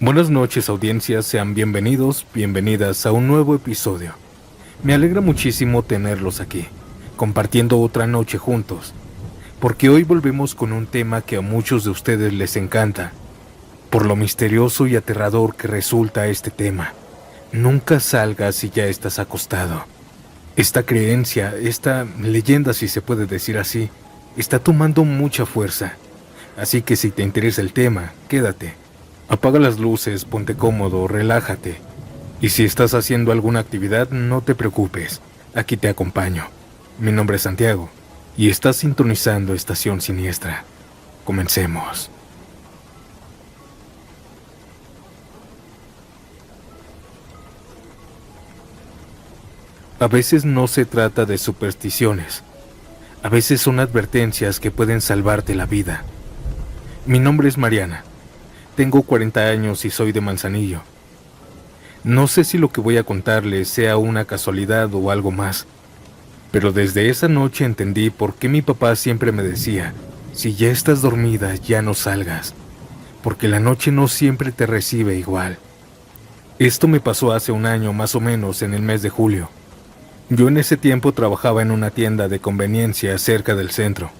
Buenas noches, audiencia, sean bienvenidos, bienvenidas a un nuevo episodio. Me alegra muchísimo tenerlos aquí, compartiendo otra noche juntos, porque hoy volvemos con un tema que a muchos de ustedes les encanta, por lo misterioso y aterrador que resulta este tema. Nunca salgas si ya estás acostado. Esta creencia, esta leyenda, si se puede decir así, está tomando mucha fuerza, así que si te interesa el tema, quédate. Apaga las luces, ponte cómodo, relájate. Y si estás haciendo alguna actividad, no te preocupes. Aquí te acompaño. Mi nombre es Santiago y estás sintonizando Estación Siniestra. Comencemos. A veces no se trata de supersticiones. A veces son advertencias que pueden salvarte la vida. Mi nombre es Mariana. Tengo 40 años y soy de Manzanillo. No sé si lo que voy a contarles sea una casualidad o algo más, pero desde esa noche entendí por qué mi papá siempre me decía, si ya estás dormida, ya no salgas, porque la noche no siempre te recibe igual. Esto me pasó hace un año más o menos en el mes de julio. Yo en ese tiempo trabajaba en una tienda de conveniencia cerca del centro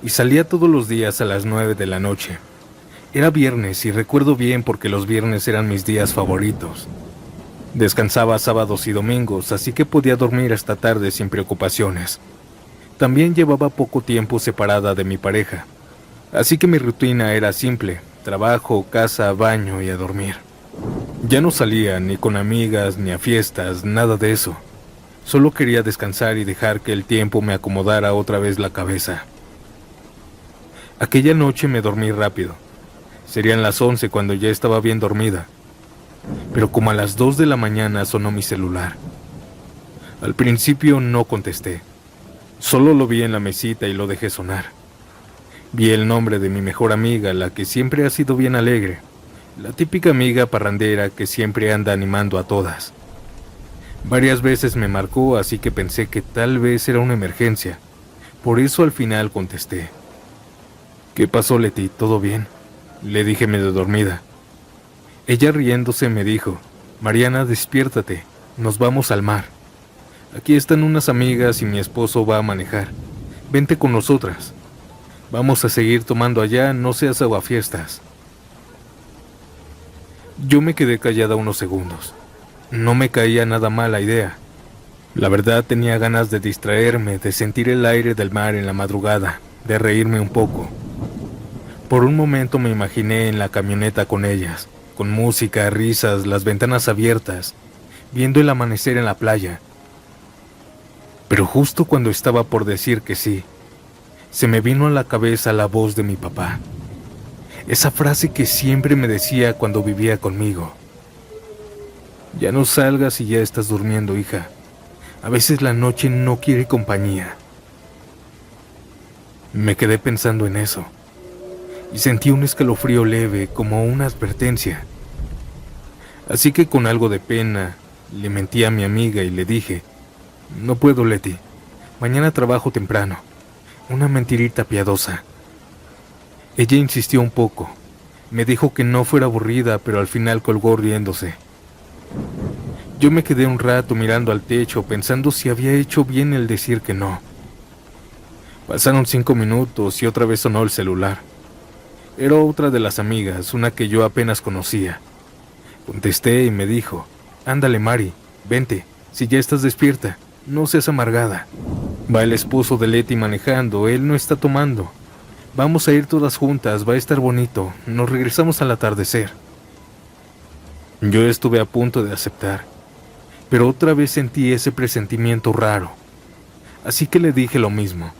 y salía todos los días a las 9 de la noche. Era viernes y recuerdo bien porque los viernes eran mis días favoritos. Descansaba sábados y domingos, así que podía dormir hasta tarde sin preocupaciones. También llevaba poco tiempo separada de mi pareja, así que mi rutina era simple: trabajo, casa, baño y a dormir. Ya no salía ni con amigas ni a fiestas, nada de eso. Solo quería descansar y dejar que el tiempo me acomodara otra vez la cabeza. Aquella noche me dormí rápido. Serían las 11 cuando ya estaba bien dormida, pero como a las 2 de la mañana sonó mi celular. Al principio no contesté, solo lo vi en la mesita y lo dejé sonar. Vi el nombre de mi mejor amiga, la que siempre ha sido bien alegre, la típica amiga parrandera que siempre anda animando a todas. Varias veces me marcó, así que pensé que tal vez era una emergencia, por eso al final contesté. ¿Qué pasó, Leti? ¿Todo bien?, le dije medio dormida. Ella riéndose me dijo, Mariana, despiértate, nos vamos al mar. Aquí están unas amigas y mi esposo va a manejar. Vente con nosotras. Vamos a seguir tomando allá, no seas aguafiestas. Yo me quedé callada unos segundos. No me caía nada mal la idea. La verdad tenía ganas de distraerme, de sentir el aire del mar en la madrugada, de reírme un poco. Por un momento me imaginé en la camioneta con ellas, con música, risas, las ventanas abiertas, viendo el amanecer en la playa. Pero justo cuando estaba por decir que sí, se me vino a la cabeza la voz de mi papá. Esa frase que siempre me decía cuando vivía conmigo. Ya no salgas y ya estás durmiendo, hija. A veces la noche no quiere compañía. Me quedé pensando en eso y sentí un escalofrío leve, como una advertencia. Así que con algo de pena le mentí a mi amiga y le dije, no puedo, Leti, mañana trabajo temprano. Una mentirita piadosa. Ella insistió un poco, me dijo que no fuera aburrida, pero al final colgó riéndose. Yo me quedé un rato mirando al techo, pensando si había hecho bien el decir que no. Pasaron 5 minutos y otra vez sonó el celular. Era otra de las amigas, una que yo apenas conocía. Contesté y me dijo, ándale, Mari, vente, si ya estás despierta, no seas amargada. Va el esposo de Leti manejando, él no está tomando. Vamos a ir todas juntas, va a estar bonito, nos regresamos al atardecer. Yo estuve a punto de aceptar, pero otra vez sentí ese presentimiento raro. Así que le dije lo mismo.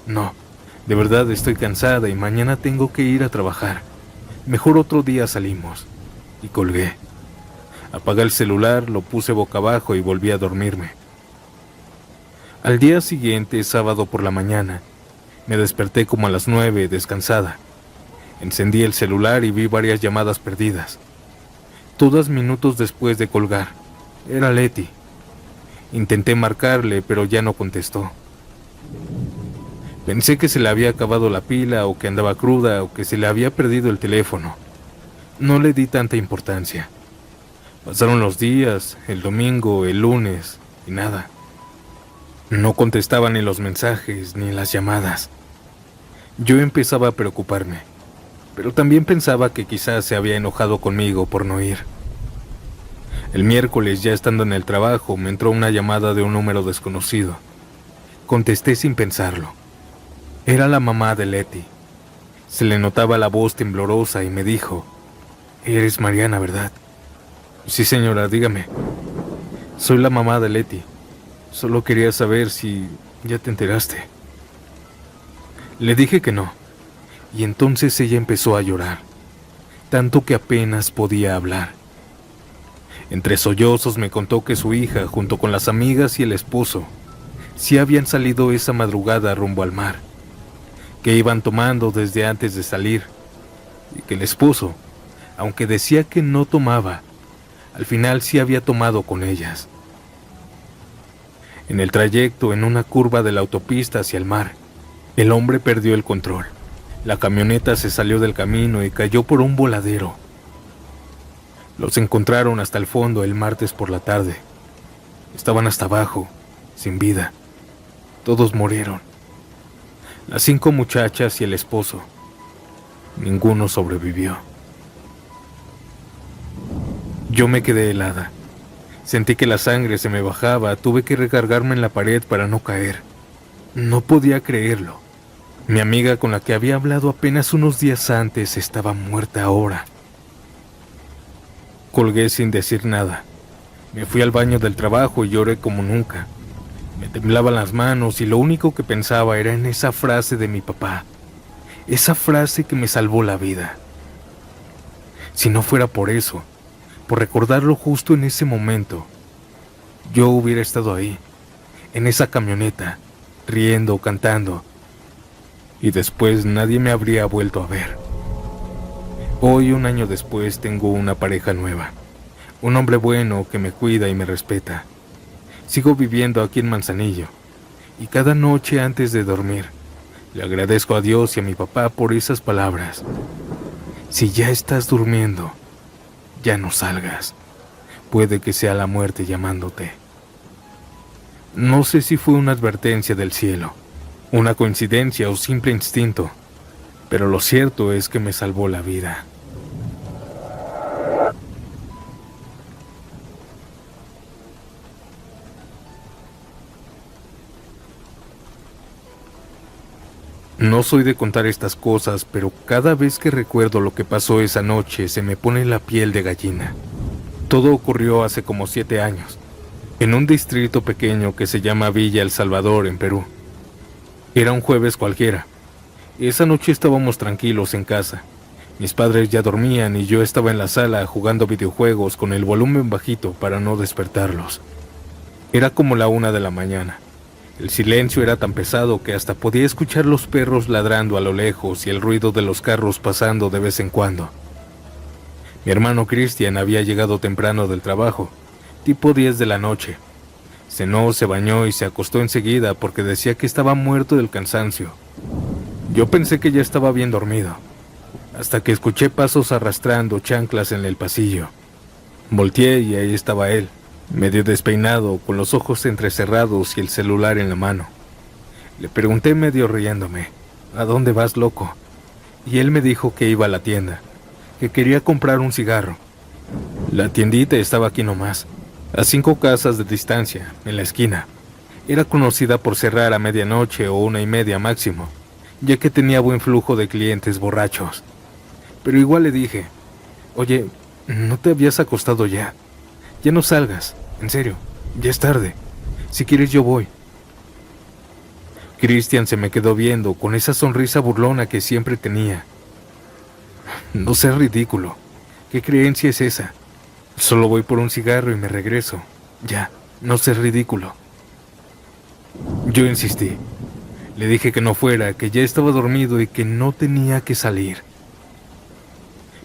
No, de verdad estoy cansada y mañana tengo que ir a trabajar. Mejor otro día salimos. Y colgué. Apagué el celular, lo puse boca abajo y volví a dormirme. Al día siguiente, sábado por la mañana, me desperté como a las 9, descansada. Encendí el celular y vi varias llamadas perdidas. Todas minutos después de colgar. Era Leti. Intenté marcarle, pero ya no contestó. Pensé que se le había acabado la pila o que andaba cruda o que se le había perdido el teléfono. no le di tanta importancia. Pasaron los días, el domingo, el lunes, y nada. No contestaba ni los mensajes ni las llamadas. Yo empezaba a preocuparme, pero también pensaba que quizás se había enojado conmigo por no ir. El miércoles, ya estando en el trabajo, me entró una llamada de un número desconocido. Contesté sin pensarlo. Era la mamá de Leti. Se le notaba la voz temblorosa y me dijo: «Eres Mariana, ¿verdad?» «Sí, señora, dígame». «Soy la mamá de Leti. Solo quería saber si ya te enteraste». Le dije que no, y entonces ella empezó a llorar, tanto que apenas podía hablar. Entre sollozos me contó que su hija, junto con las amigas y el esposo, sí habían salido esa madrugada rumbo al mar, que iban tomando desde antes de salir, y que el esposo, aunque decía que no tomaba, al final sí había tomado con ellas. En el trayecto, en una curva de la autopista hacia el mar, el hombre perdió el control. La camioneta se salió del camino y cayó por un voladero. Los encontraron hasta el fondo el martes por la tarde. Estaban hasta abajo, sin vida. Todos murieron. Las 5 muchachas y el esposo. Ninguno sobrevivió. Yo me quedé helada. Sentí que la sangre se me bajaba. Tuve que recargarme en la pared para no caer. No podía creerlo. Mi amiga, con la que había hablado apenas unos días antes, estaba muerta ahora. Colgué sin decir nada. Me fui al baño del trabajo y lloré como nunca. Me temblaban las manos y lo único que pensaba era en esa frase de mi papá. Esa frase que me salvó la vida. Si no fuera por eso, por recordarlo justo en ese momento, yo hubiera estado ahí, en esa camioneta, riendo, cantando, y después nadie me habría vuelto a ver. Hoy, un año después, tengo una pareja nueva, un hombre bueno que me cuida y me respeta. Sigo viviendo aquí en Manzanillo, y cada noche antes de dormir, le agradezco a Dios y a mi papá por esas palabras. Si ya estás durmiendo, ya no salgas. Puede que sea la muerte llamándote. No sé si fue una advertencia del cielo, una coincidencia o simple instinto, pero lo cierto es que me salvó la vida. No soy de contar estas cosas, pero cada vez que recuerdo lo que pasó esa noche se me pone la piel de gallina. Todo ocurrió hace como 7 años, en un distrito pequeño que se llama Villa El Salvador, en Perú. Era un jueves cualquiera. Esa noche estábamos tranquilos en casa. Mis padres ya dormían y yo estaba en la sala jugando videojuegos con el volumen bajito para no despertarlos. Era como la 1 de la mañana. El silencio era tan pesado que hasta podía escuchar los perros ladrando a lo lejos y el ruido de los carros pasando de vez en cuando. Mi hermano Cristian había llegado temprano del trabajo, tipo 10 de la noche. Cenó, se bañó y se acostó enseguida porque decía que estaba muerto del cansancio. Yo pensé que ya estaba bien dormido, hasta que escuché pasos arrastrando chanclas en el pasillo. Volteé y ahí estaba él, medio despeinado, con los ojos entrecerrados y el celular en la mano. Le pregunté medio riéndome: «¿A dónde vas, loco?». Y él me dijo que iba a la tienda, que quería comprar un cigarro. La tiendita estaba aquí nomás, a 5 casas de distancia, en la esquina. Era conocida por cerrar a medianoche o 1:30 máximo, ya que tenía buen flujo de clientes borrachos. Pero igual le dije: «Oye, ¿no te habías acostado ya? Ya no salgas, en serio, ya es tarde. Si quieres yo voy». Cristian se me quedó viendo con esa sonrisa burlona que siempre tenía. «No seas ridículo. ¿Qué creencia es esa? Solo voy por un cigarro y me regreso. Ya, no seas ridículo». Yo insistí. Le dije que no fuera, que ya estaba dormido y que no tenía que salir.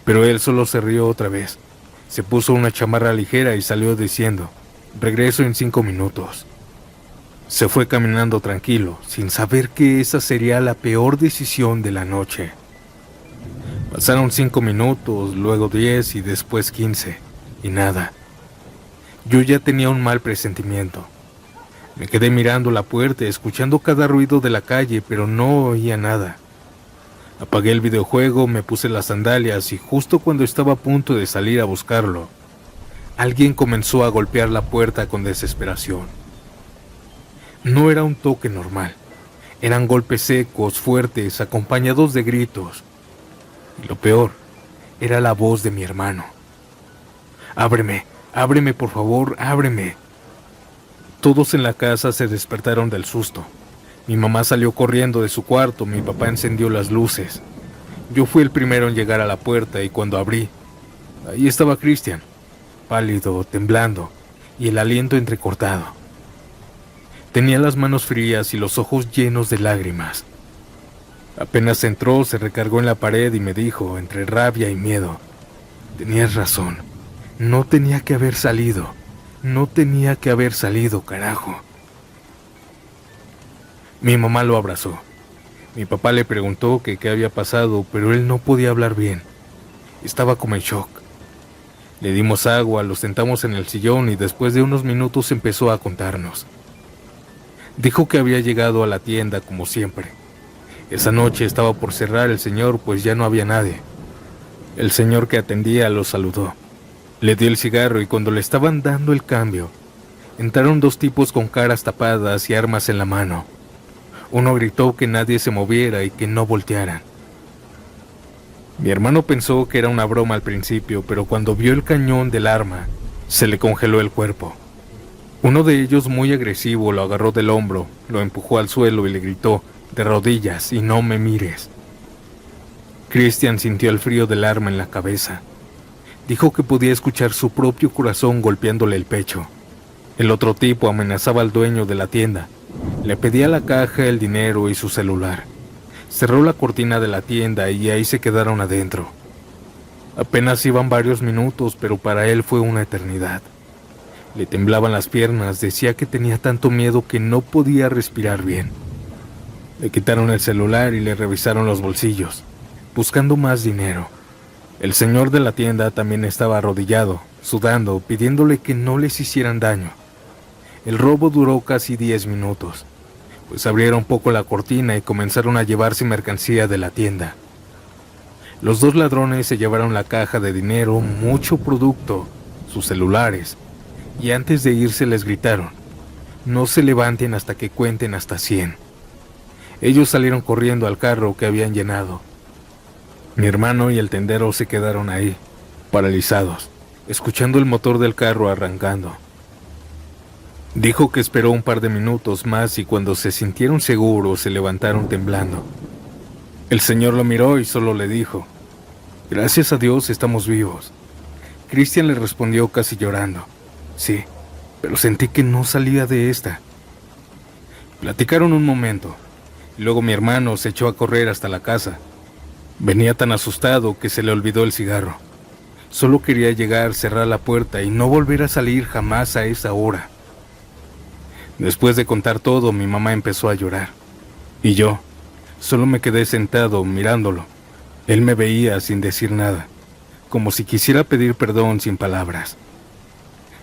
Pero él solo se rió otra vez. Se puso una chamarra ligera y salió diciendo: «Regreso en 5 minutos». Se fue caminando tranquilo, sin saber que esa sería la peor decisión de la noche. Pasaron 5 minutos, luego 10 y después 15, y nada. Yo ya tenía un mal presentimiento. Me quedé mirando la puerta, escuchando cada ruido de la calle, pero no oía nada. Apagué el videojuego, me puse las sandalias y justo cuando estaba a punto de salir a buscarlo, alguien comenzó a golpear la puerta con desesperación. No era un toque normal, eran golpes secos, fuertes, acompañados de gritos. Y lo peor, era la voz de mi hermano. «Ábreme, ábreme por favor, ábreme». Todos en la casa se despertaron del susto. Mi mamá salió corriendo de su cuarto, mi papá encendió las luces. Yo fui el primero en llegar a la puerta y cuando abrí, ahí estaba Cristian, pálido, temblando y el aliento entrecortado. Tenía las manos frías y los ojos llenos de lágrimas. Apenas entró, se recargó en la pared y me dijo, entre rabia y miedo: «Tenías razón, no tenía que haber salido, no tenía que haber salido, carajo». Mi mamá lo abrazó. Mi papá le preguntó que qué había pasado, pero él no podía hablar bien. Estaba como en shock. Le dimos agua, lo sentamos en el sillón y después de unos minutos empezó a contarnos. Dijo que había llegado a la tienda como siempre. Esa noche estaba por cerrar el señor, pues ya no había nadie. El señor que atendía lo saludó. Le dio el cigarro y cuando le estaban dando el cambio, entraron 2 tipos con caras tapadas y armas en la mano. Uno gritó que nadie se moviera y que no voltearan. Mi hermano pensó que era una broma al principio, pero cuando vio el cañón del arma, se le congeló el cuerpo. Uno de ellos, muy agresivo, lo agarró del hombro, lo empujó al suelo y le gritó: «De rodillas y no me mires». Cristian sintió el frío del arma en la cabeza. Dijo que podía escuchar su propio corazón golpeándole el pecho. El otro tipo amenazaba al dueño de la tienda. Le pedía la caja, el dinero y su celular. Cerró la cortina de la tienda y ahí se quedaron adentro. Apenas iban varios minutos, pero para él fue una eternidad. Le temblaban las piernas, decía que tenía tanto miedo que no podía respirar bien. Le quitaron el celular y le revisaron los bolsillos, buscando más dinero. El señor de la tienda también estaba arrodillado, sudando, pidiéndole que no les hicieran daño. El robo duró casi 10 minutos, pues abrieron un poco la cortina y comenzaron a llevarse mercancía de la tienda. Los 2 ladrones se llevaron la caja de dinero, mucho producto, sus celulares, y antes de irse les gritaron: «No se levanten hasta que cuenten hasta 100». Ellos salieron corriendo al carro que habían llenado. Mi hermano y el tendero se quedaron ahí, paralizados, escuchando el motor del carro arrancando. Dijo que esperó un par de minutos más y cuando se sintieron seguros se levantaron temblando. El señor lo miró y solo le dijo: «Gracias a Dios estamos vivos». Cristian le respondió casi llorando: «Sí, pero sentí que no salía de esta». Platicaron un momento, y luego mi hermano se echó a correr hasta la casa. Venía tan asustado que se le olvidó el cigarro. Solo quería llegar, cerrar la puerta y no volver a salir jamás a esa hora. Después de contar todo, mi mamá empezó a llorar. Y yo solo me quedé sentado mirándolo. Él me veía sin decir nada, como si quisiera pedir perdón sin palabras.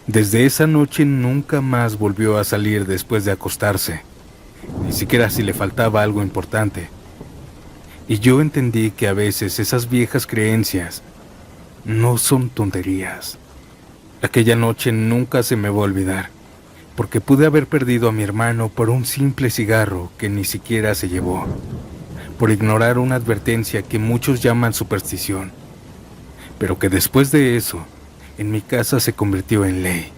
Desde esa noche nunca más volvió a salir después de acostarse, ni siquiera si le faltaba algo importante. Y yo entendí que a veces esas viejas creencias no son tonterías. Aquella noche nunca se me va a olvidar, porque pude haber perdido a mi hermano por un simple cigarro que ni siquiera se llevó, por ignorar una advertencia que muchos llaman superstición, pero que después de eso, en mi casa se convirtió en ley.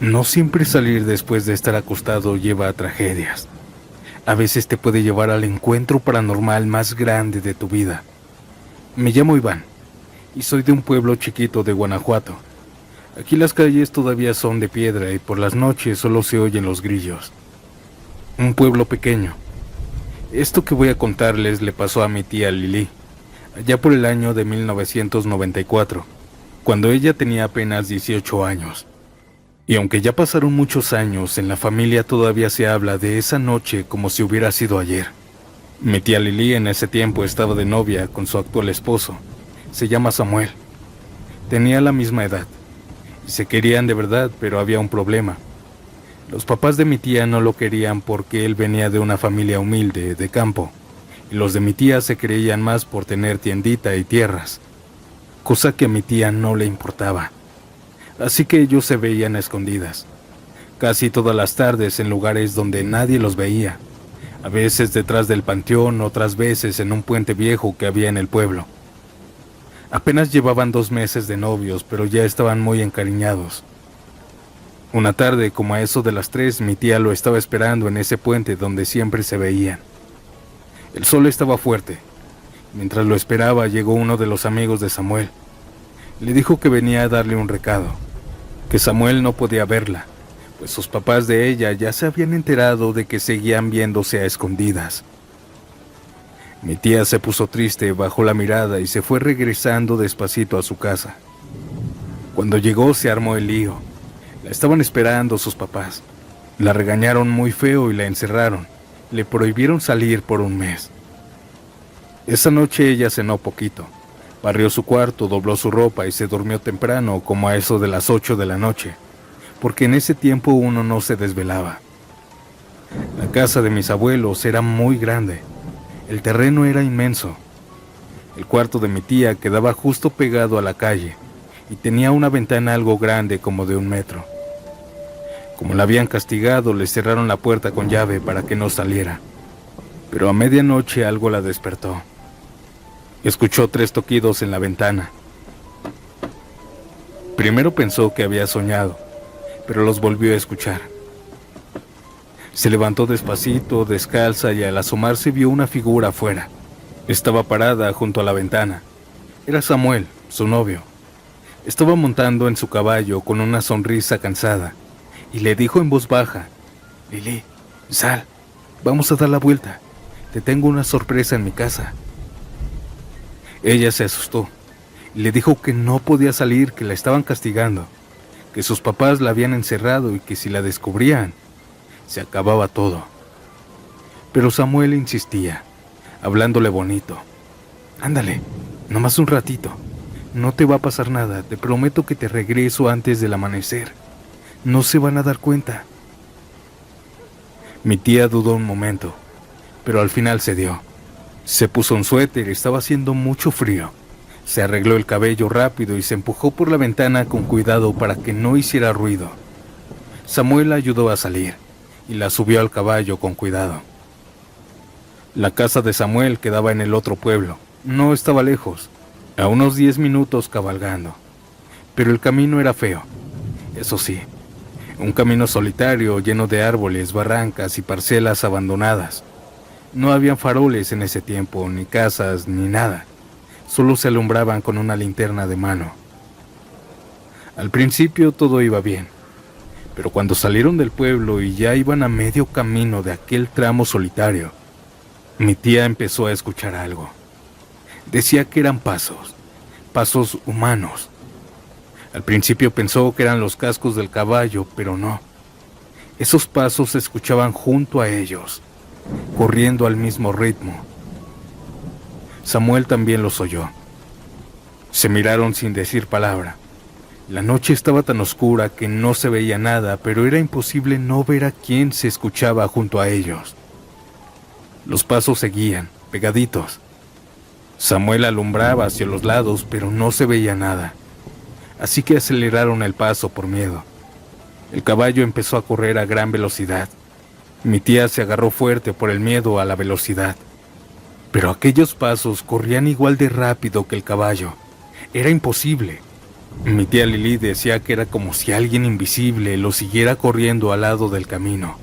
No siempre salir después de estar acostado lleva a tragedias. A veces te puede llevar al encuentro paranormal más grande de tu vida. Me llamo Iván y soy de un pueblo chiquito de Guanajuato. Aquí las calles todavía son de piedra y por las noches solo se oyen los grillos. Un pueblo pequeño. Esto que voy a contarles le pasó a mi tía Lili, allá por el año de 1994, cuando ella tenía apenas 18 años. Y aunque ya pasaron muchos años, en la familia todavía se habla de esa noche como si hubiera sido ayer. Mi tía Lili en ese tiempo estaba de novia con su actual esposo. Se llama Samuel. Tenía la misma edad. Y se querían de verdad, pero había un problema. Los papás de mi tía no lo querían porque él venía de una familia humilde, de campo. Y los de mi tía se creían más por tener tiendita y tierras. Cosa que a mi tía no le importaba. Así que ellos se veían a escondidas. Casi todas las tardes en lugares donde nadie los veía. A veces detrás del panteón, otras veces en un puente viejo que había en el pueblo. Apenas llevaban 2 meses de novios, pero ya estaban muy encariñados. Una tarde, como a eso de las 3, mi tía lo estaba esperando en ese puente donde siempre se veían. El sol estaba fuerte. Mientras lo esperaba, llegó uno de los amigos de Samuel. Le dijo que venía a darle un recado, que Samuel no podía verla, pues sus papás de ella ya se habían enterado de que seguían viéndose a escondidas. Mi tía se puso triste, bajó la mirada y se fue regresando despacito a su casa. Cuando llegó se armó el lío. La estaban esperando sus papás. La regañaron muy feo y la encerraron. Le prohibieron salir por 1 mes. Esa noche ella cenó poquito. Barrió su cuarto, dobló su ropa y se durmió temprano, como a eso de las 8 de la noche, porque en ese tiempo uno no se desvelaba. La casa de mis abuelos era muy grande. El terreno era inmenso. El cuarto de mi tía quedaba justo pegado a la calle y tenía una ventana algo grande como de 1 metro. Como la habían castigado, le cerraron la puerta con llave para que no saliera. Pero a medianoche algo la despertó. Escuchó 3 toquidos en la ventana. Primero pensó que había soñado, pero los volvió a escuchar. Se levantó despacito, descalza, y al asomarse vio una figura afuera. Estaba parada junto a la ventana. Era Samuel, su novio. Estaba montando en su caballo con una sonrisa cansada, y le dijo en voz baja: «Lili, sal, vamos a dar la vuelta. Te tengo una sorpresa en mi casa». Ella se asustó y le dijo que no podía salir, que la estaban castigando, que sus papás la habían encerrado y que si la descubrían, se acababa todo. Pero Samuel insistía, hablándole bonito. «Ándale, nomás un ratito. No te va a pasar nada, te prometo que te regreso antes del amanecer. No se van a dar cuenta». Mi tía dudó un momento, pero al final cedió. Se puso un suéter, estaba haciendo mucho frío. Se arregló el cabello rápido y se empujó por la ventana con cuidado para que no hiciera ruido. Samuel la ayudó a salir y la subió al caballo con cuidado. La casa de Samuel quedaba en el otro pueblo. No estaba lejos, a unos 10 minutos cabalgando. Pero el camino era feo, eso sí. Un camino solitario lleno de árboles, barrancas y parcelas abandonadas. No habían faroles en ese tiempo, ni casas, ni nada. Solo se alumbraban con una linterna de mano. Al principio todo iba bien, pero cuando salieron del pueblo y ya iban a medio camino de aquel tramo solitario, mi tía empezó a escuchar algo. Decía que eran pasos humanos. Al principio pensó que eran los cascos del caballo, pero no. Esos pasos se escuchaban junto a ellos, corriendo al mismo ritmo. Samuel también los oyó. Se miraron sin decir palabra. La noche estaba tan oscura que no se veía nada, pero era imposible no ver a quién se escuchaba junto a ellos. Los pasos seguían, pegaditos. Samuel alumbraba hacia los lados, pero no se veía nada. Así que aceleraron el paso por miedo. El caballo empezó a correr a gran velocidad. Mi tía se agarró fuerte por el miedo a la velocidad. Pero aquellos pasos corrían igual de rápido que el caballo. Era imposible. Mi tía Lili decía que era como si alguien invisible lo siguiera corriendo al lado del camino.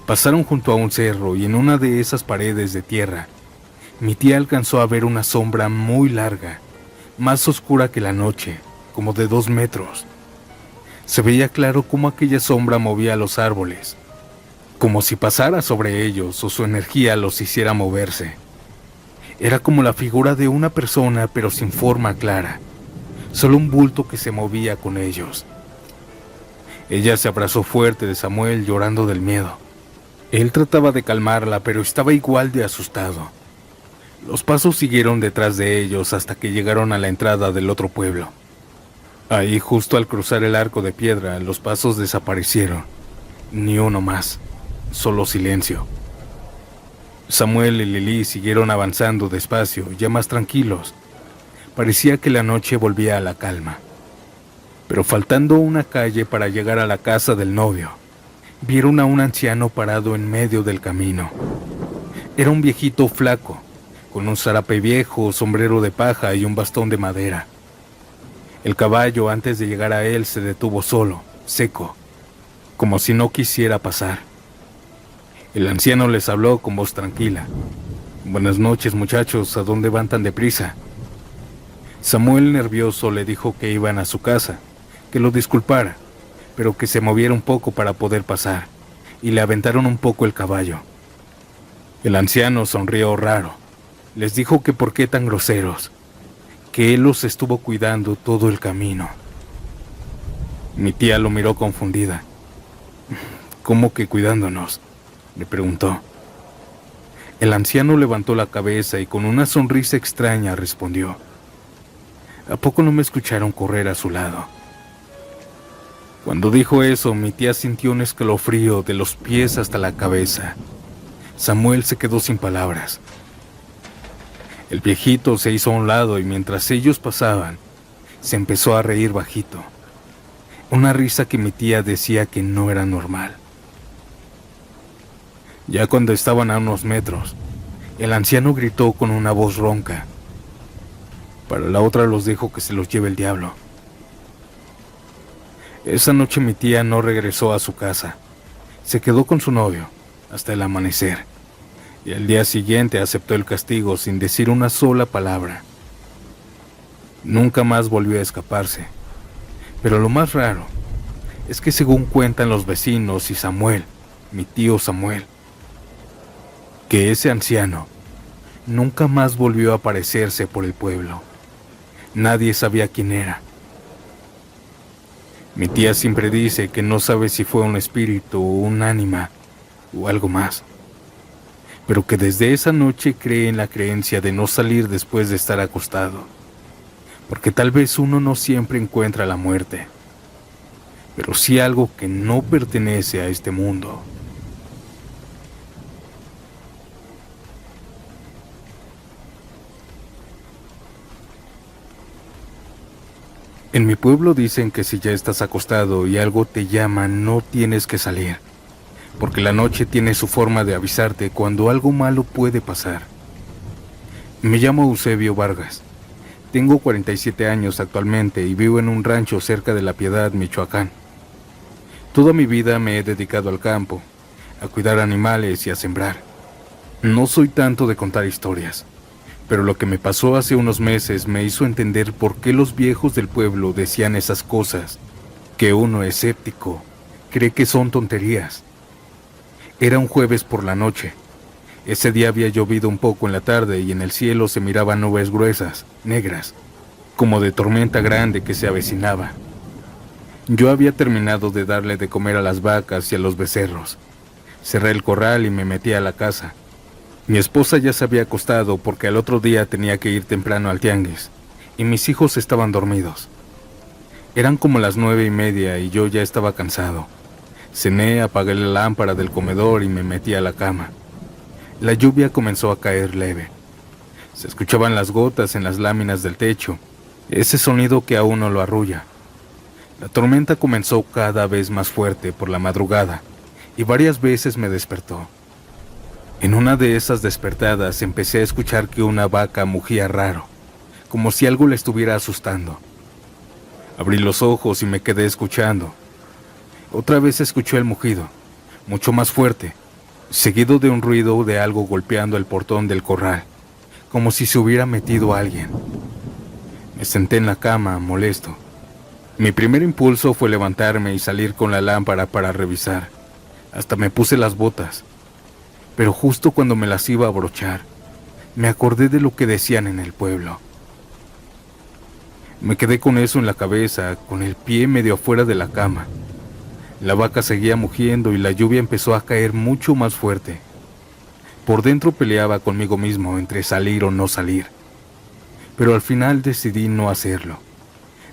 Pasaron junto a un cerro y en una de esas paredes de tierra, mi tía alcanzó a ver una sombra muy larga, más oscura que la noche, como de 2 metros. Se veía claro cómo aquella sombra movía los árboles, como si pasara sobre ellos o su energía los hiciera moverse. Era como la figura de una persona, pero sin forma clara, solo un bulto que se movía con ellos. Ella se abrazó fuerte de Samuel, llorando del miedo. Él trataba de calmarla, pero estaba igual de asustado. Los pasos siguieron detrás de ellos hasta que llegaron a la entrada del otro pueblo. Ahí, justo al cruzar el arco de piedra, los pasos desaparecieron. Ni uno más, solo silencio. Samuel y Lili siguieron avanzando despacio, ya más tranquilos. Parecía que la noche volvía a la calma. Pero faltando una calle para llegar a la casa del novio, vieron a un anciano parado en medio del camino. Era un viejito flaco, con un zarape viejo, sombrero de paja y un bastón de madera. El caballo, antes de llegar a él, se detuvo solo, seco, como si no quisiera pasar. El anciano les habló con voz tranquila. «Buenas noches, muchachos, ¿a dónde van tan deprisa?» Samuel, nervioso, le dijo que iban a su casa, que lo disculpara, pero que se moviera un poco para poder pasar, y le aventaron un poco el caballo. El anciano sonrió raro. Les dijo que por qué tan groseros, que él los estuvo cuidando todo el camino. Mi tía lo miró confundida. «¿Cómo que cuidándonos?», le preguntó. El anciano levantó la cabeza y con una sonrisa extraña respondió: «¿A poco no me escucharon correr a su lado?». Cuando dijo eso, mi tía sintió un escalofrío de los pies hasta la cabeza. Samuel se quedó sin palabras. El viejito se hizo a un lado y mientras ellos pasaban, se empezó a reír bajito. Una risa que mi tía decía que no era normal. Ya cuando estaban a unos metros, el anciano gritó con una voz ronca. Para la otra los dijo que se los lleve el diablo. Esa noche mi tía no regresó a su casa. Se quedó con su novio hasta el amanecer. Y al día siguiente aceptó el castigo sin decir una sola palabra. Nunca más volvió a escaparse. Pero lo más raro es que según cuentan los vecinos y Samuel, mi tío Samuel, que ese anciano nunca más volvió a aparecerse por el pueblo. Nadie sabía quién era. Mi tía siempre dice que no sabe si fue un espíritu o un ánima o algo más, pero que desde esa noche cree en la creencia de no salir después de estar acostado, porque tal vez uno no siempre encuentra la muerte, pero sí algo que no pertenece a este mundo. En mi pueblo dicen que si ya estás acostado y algo te llama, no tienes que salir, porque la noche tiene su forma de avisarte cuando algo malo puede pasar. Me llamo Eusebio Vargas. Tengo 47 años actualmente y vivo en un rancho cerca de La Piedad, Michoacán. Toda mi vida me he dedicado al campo, a cuidar animales y a sembrar. No soy tanto de contar historias, pero lo que me pasó hace unos meses me hizo entender por qué los viejos del pueblo decían esas cosas, que uno escéptico cree que son tonterías. Era un jueves por la noche. Ese día había llovido un poco en la tarde y en el cielo se miraban nubes gruesas, negras, como de tormenta grande que se avecinaba. Yo había terminado de darle de comer a las vacas y a los becerros. Cerré el corral y me metí a la casa. Mi esposa ya se había acostado porque al otro día tenía que ir temprano al tianguis, y mis hijos estaban dormidos. Eran como las 9:30 y yo ya estaba cansado. Cené, apagué la lámpara del comedor y me metí a la cama. La lluvia comenzó a caer leve. Se escuchaban las gotas en las láminas del techo, ese sonido que a uno lo arrulla. La tormenta comenzó cada vez más fuerte por la madrugada, y varias veces me despertó. En una de esas despertadas empecé a escuchar que una vaca mugía raro, como si algo le estuviera asustando. Abrí los ojos y me quedé escuchando. Otra vez escuché el mugido, mucho más fuerte, seguido de un ruido de algo golpeando el portón del corral, como si se hubiera metido alguien. Me senté en la cama, molesto. Mi primer impulso fue levantarme y salir con la lámpara para revisar. Hasta me puse las botas. Pero justo cuando me las iba a abrochar, me acordé de lo que decían en el pueblo. Me quedé con eso en la cabeza, con el pie medio afuera de la cama. La vaca seguía mugiendo y la lluvia empezó a caer mucho más fuerte. Por dentro peleaba conmigo mismo entre salir o no salir, pero al final decidí no hacerlo.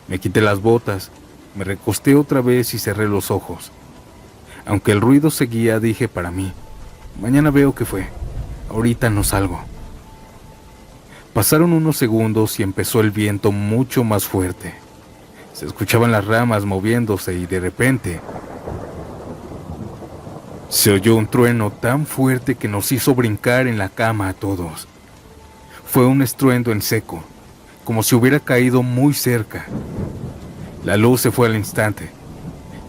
Me quité las botas, me recosté otra vez y cerré los ojos. Aunque el ruido seguía, dije para mí: mañana veo qué fue, ahorita no salgo. Pasaron unos segundos y empezó el viento mucho más fuerte. Se escuchaban las ramas moviéndose y de repente se oyó un trueno tan fuerte que nos hizo brincar en la cama a todos. Fue un estruendo en seco, como si hubiera caído muy cerca. La luz se fue al instante.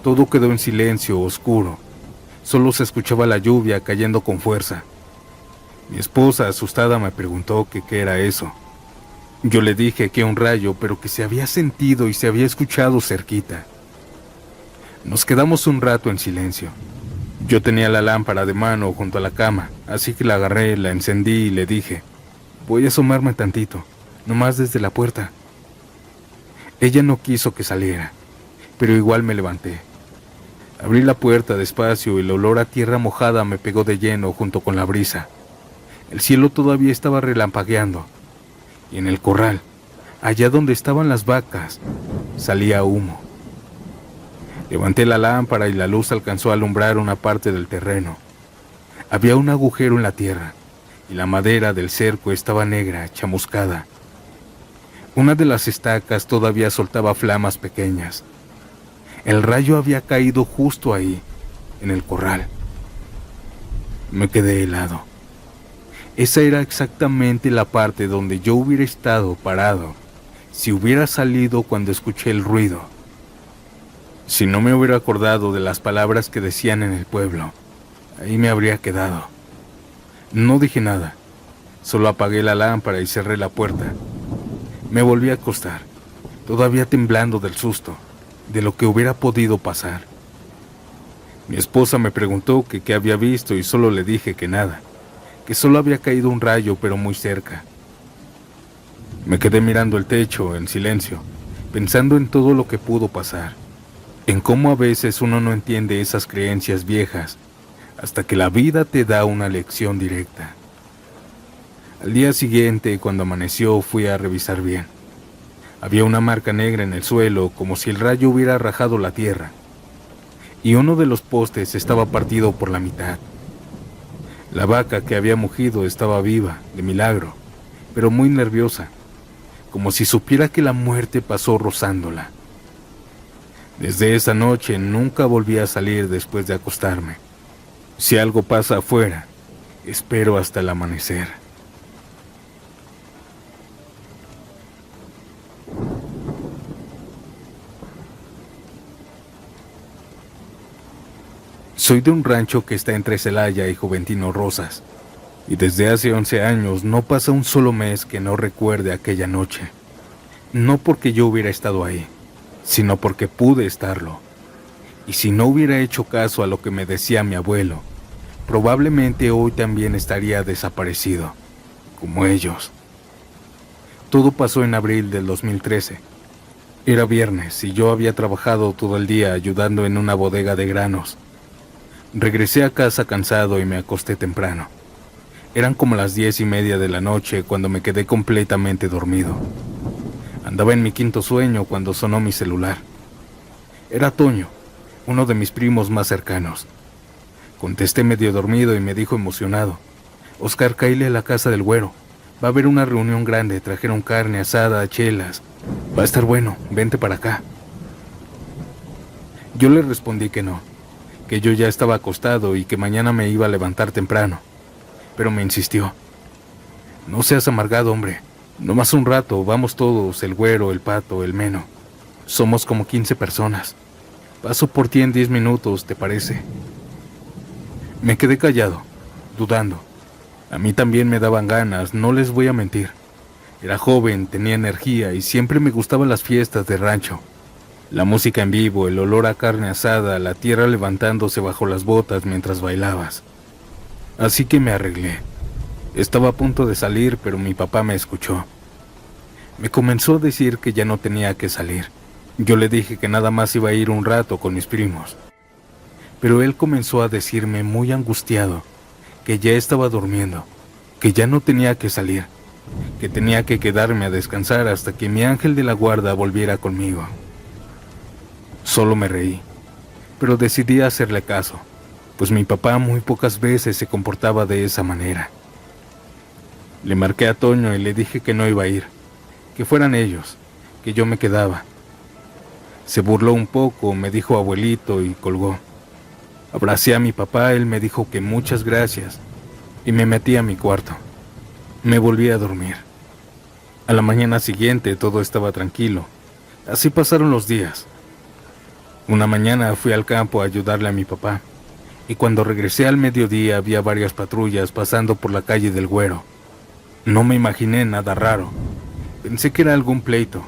Todo quedó en silencio, oscuro. Solo se escuchaba la lluvia cayendo con fuerza. Mi esposa, asustada, me preguntó que qué era eso. Yo le dije que un rayo, pero que se había sentido y se había escuchado cerquita. Nos quedamos un rato en silencio. Yo tenía la lámpara de mano junto a la cama, así que la agarré, la encendí y le dije: voy a asomarme tantito, nomás desde la puerta. Ella no quiso que saliera, pero igual me levanté. Abrí la puerta despacio y el olor a tierra mojada me pegó de lleno junto con la brisa. El cielo todavía estaba relampagueando, y en el corral, allá donde estaban las vacas, salía humo. Levanté la lámpara y la luz alcanzó a alumbrar una parte del terreno. Había un agujero en la tierra, y la madera del cerco estaba negra, chamuscada. Una de las estacas todavía soltaba flamas pequeñas. El rayo había caído justo ahí, en el corral. Me quedé helado. Esa era exactamente la parte donde yo hubiera estado parado si hubiera salido cuando escuché el ruido. Si no me hubiera acordado de las palabras que decían en el pueblo, ahí me habría quedado. No dije nada, solo apagué la lámpara y cerré la puerta. Me volví a acostar, todavía temblando del susto, de lo que hubiera podido pasar. Mi esposa me preguntó que qué había visto y solo le dije que nada, que solo había caído un rayo pero muy cerca. Me quedé mirando el techo en silencio, pensando en todo lo que pudo pasar, en cómo a veces uno no entiende esas creencias viejas hasta que la vida te da una lección directa. Al día siguiente, cuando amaneció, fui a revisar bien. Había una marca negra en el suelo, como si el rayo hubiera rajado la tierra, y uno de los postes estaba partido por la mitad. La vaca que había mugido estaba viva, de milagro, pero muy nerviosa, como si supiera que la muerte pasó rozándola. Desde esa noche nunca volví a salir después de acostarme. Si algo pasa afuera, espero hasta el amanecer. Soy de un rancho que está entre Celaya y Juventino Rosas, y desde hace 11 años no pasa un solo mes que no recuerde aquella noche. No porque yo hubiera estado ahí, sino porque pude estarlo. Y si no hubiera hecho caso a lo que me decía mi abuelo, probablemente hoy también estaría desaparecido, como ellos. Todo pasó en abril del 2013. Era viernes y yo había trabajado todo el día ayudando en una bodega de granos. Regresé a casa cansado y me acosté temprano. Eran como las 10:30 de la noche cuando me quedé completamente dormido. Andaba en mi quinto sueño cuando sonó mi celular. Era Toño, uno de mis primos más cercanos. Contesté medio dormido y me dijo emocionado: Oscar, cáele a la casa del güero. Va a haber una reunión grande, trajeron carne asada, chelas. Va a estar bueno, vente para acá. Yo le respondí que no, que yo ya estaba acostado y que mañana me iba a levantar temprano. Pero me insistió: no seas amargado, hombre. Nomás un rato, vamos todos, el güero, el pato, el meno. Somos como 15 personas. Paso por ti en 10 minutos, ¿te parece? Me quedé callado, dudando. A mí también me daban ganas, no les voy a mentir. Era joven, tenía energía y siempre me gustaban las fiestas de rancho. La música en vivo, el olor a carne asada, la tierra levantándose bajo las botas mientras bailabas. Así que me arreglé. Estaba a punto de salir, pero mi papá me escuchó. Me comenzó a decir que ya no tenía que salir. Yo le dije que nada más iba a ir un rato con mis primos. pero él comenzó a decirme muy angustiado que ya estaba durmiendo, que ya no tenía que salir, que tenía que quedarme a descansar hasta que mi ángel de la guarda volviera conmigo. Solo me reí, pero decidí hacerle caso, pues mi papá muy pocas veces se comportaba de esa manera. Le marqué a Toño y le dije que no iba a ir, que fueran ellos, que yo me quedaba. Se burló un poco, me dijo abuelito y colgó. Abracé a mi papá, él me dijo que muchas gracias y me metí a mi cuarto. Me volví a dormir. A la mañana siguiente todo estaba tranquilo. Así pasaron los días. Una mañana fui al campo a ayudarle a mi papá y cuando regresé al mediodía había varias patrullas pasando por la calle del Güero. No me imaginé nada raro. Pensé que era algún pleito.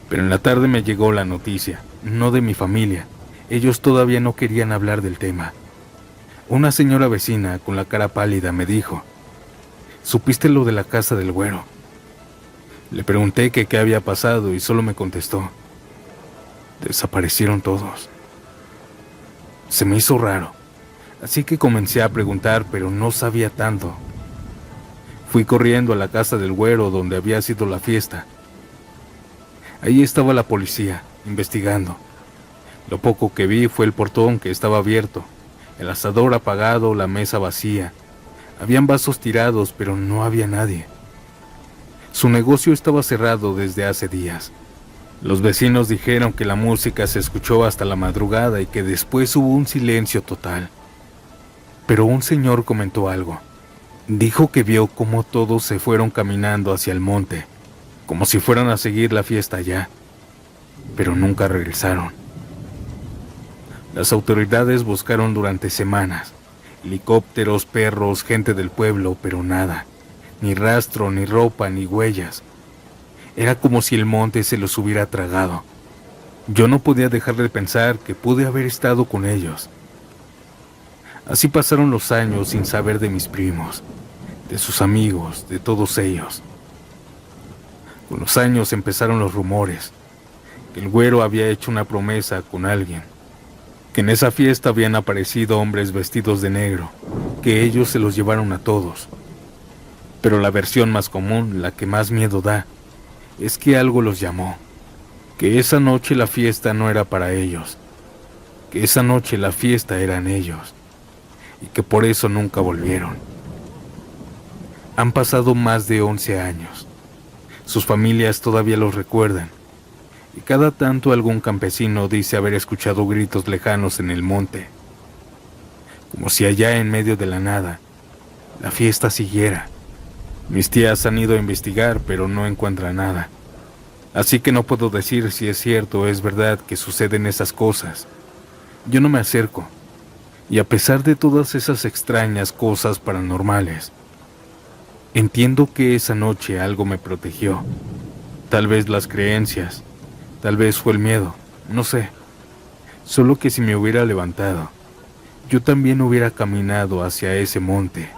Pero en la tarde me llegó la noticia, no de mi familia. Ellos todavía no querían hablar del tema. Una señora vecina con la cara pálida me dijo: ¿supiste lo de la casa del Güero? Le pregunté que qué había pasado y solo me contestó: desaparecieron todos. Se me hizo raro, así que comencé a preguntar, pero no sabía tanto. Fui corriendo a la casa del Güero donde había sido la fiesta. Ahí estaba la policía, investigando. Lo poco que vi fue el portón que estaba abierto, el asador apagado, la mesa vacía. Habían vasos tirados, pero no había nadie. Su negocio estaba cerrado desde hace días. Los vecinos dijeron que la música se escuchó hasta la madrugada y que después hubo un silencio total. Pero un señor comentó algo. Dijo que vio cómo todos se fueron caminando hacia el monte, como si fueran a seguir la fiesta allá, pero nunca regresaron. Las autoridades buscaron durante semanas, helicópteros, perros, gente del pueblo, pero nada, ni rastro, ni ropa, ni huellas. Era como si el monte se los hubiera tragado. Yo no podía dejar de pensar que pude haber estado con ellos. Así pasaron los años sin saber de mis primos, de sus amigos, de todos ellos. Con los años empezaron los rumores, que el Güero había hecho una promesa con alguien, que en esa fiesta habían aparecido hombres vestidos de negro, que ellos se los llevaron a todos. Pero la versión más común, la que más miedo da, es que algo los llamó, que esa noche la fiesta no era para ellos, que esa noche la fiesta eran ellos, y que por eso nunca volvieron. Han pasado más de 11 años. Sus familias todavía los recuerdan, y cada tanto algún campesino dice haber escuchado gritos lejanos en el monte, como si allá en medio de la nada la fiesta siguiera. Mis tías han ido a investigar, pero no encuentran nada, así que no puedo decir si es cierto o es verdad que suceden esas cosas. Yo no me acerco, y a pesar de todas esas extrañas cosas paranormales, entiendo que esa noche algo me protegió. Tal vez las creencias, tal vez fue el miedo, no sé. Solo que si me hubiera levantado, yo también hubiera caminado hacia ese monte.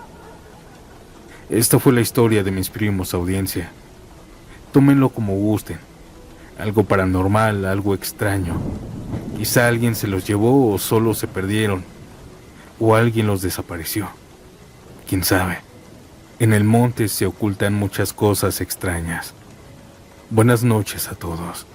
Esta fue la historia de mis primos, audiencia. Tómenlo como gusten. Algo paranormal, algo extraño. Quizá alguien se los llevó o solo se perdieron, o alguien los desapareció. ¿Quién sabe? En el monte se ocultan muchas cosas extrañas. Buenas noches a todos.